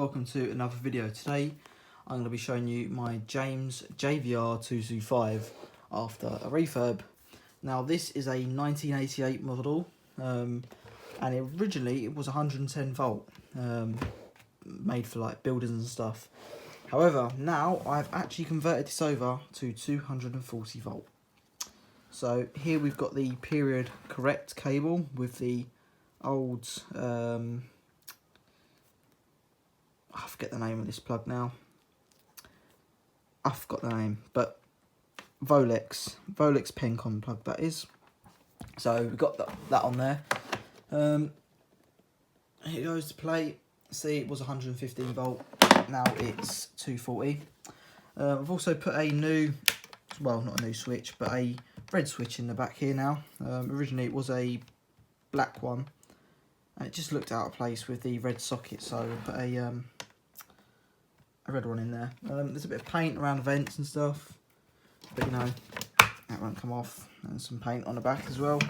welcome to another video. Today I'm going to be showing you my James jvr225 after a refurb. Now this is a 1988 model and originally it was 110 volt, made for like buildings and stuff. However, now I've actually converted this over to 240 volt. So here we've got the period correct cable with the old I forget the name of this plug now. I forgot the name, but Volex Pencom plug that is. So we've got that on there. Here goes to play. See, it was 115 volt. Now it's 240. I've also put a new, well, not a new switch, but a red switch in the back here now. Originally it was a black one, and it just looked out of place with the red socket, so I put a red one in there. There's a bit of paint around the vents and stuff, but you know, that won't come off, and some paint on the back as well.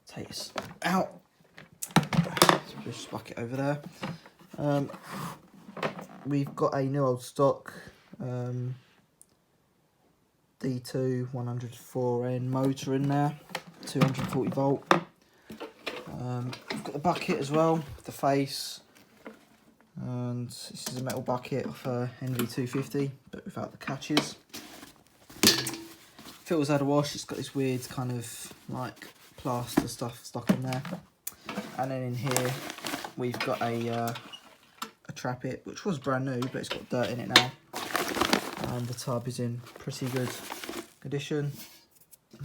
Take this out. Just bucket over there. We've got a new old stock D2 104N motor in there, 240 volt. We've got the bucket as well, the face, and this is a metal bucket off a NV250 but without the catches. Filter's had a wash. It's got this weird kind of like plaster stuff stuck in there, and then in here we've got a trap it, which was brand new but it's got dirt in it now, and the tub is in pretty good condition,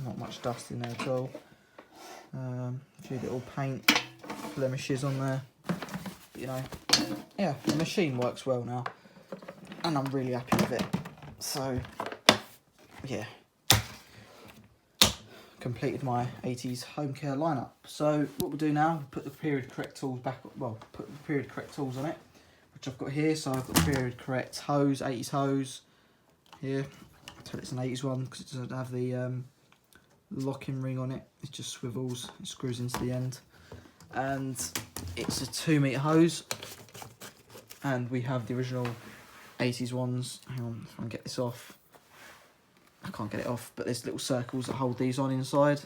not much dust in there at all. A few little paint blemishes on there, but you know, yeah, the machine works well now and I'm really happy with it. So yeah, completed my 80s home care lineup. So what we'll do now, put the period correct tools back, well, put the period correct tools on it, which I've got here. So I've got the period correct hose, 80s hose here. I tell it's an 80s one because it doesn't have the locking ring on it. It just swivels, it screws into the end, and it's a 2-meter hose. And we have the original 80s ones. Hang on, if I can get this off. I can't get it off, but there's little circles that hold these on inside,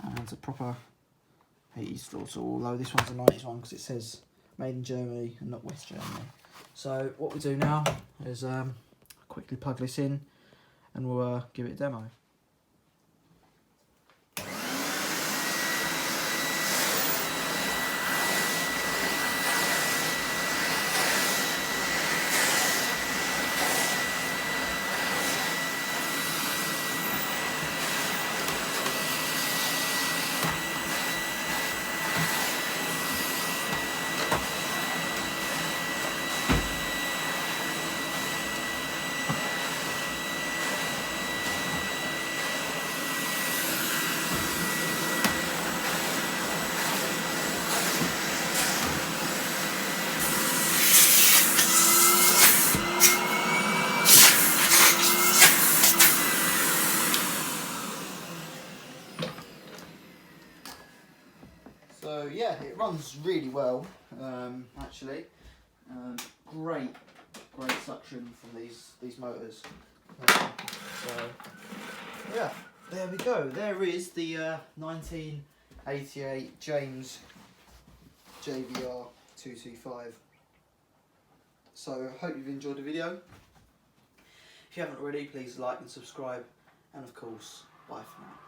and it's a proper 80s floor tool, although this one's a 90s one because it says made in Germany and not West Germany. So what we do now is quickly plug this in and we'll give it a demo. So yeah, it runs really well, actually. Great suction from these motors. So yeah, there we go. There is the 1988 James jvr225. So I hope you've enjoyed the video. If you haven't already, please like and subscribe, and of course, bye for now.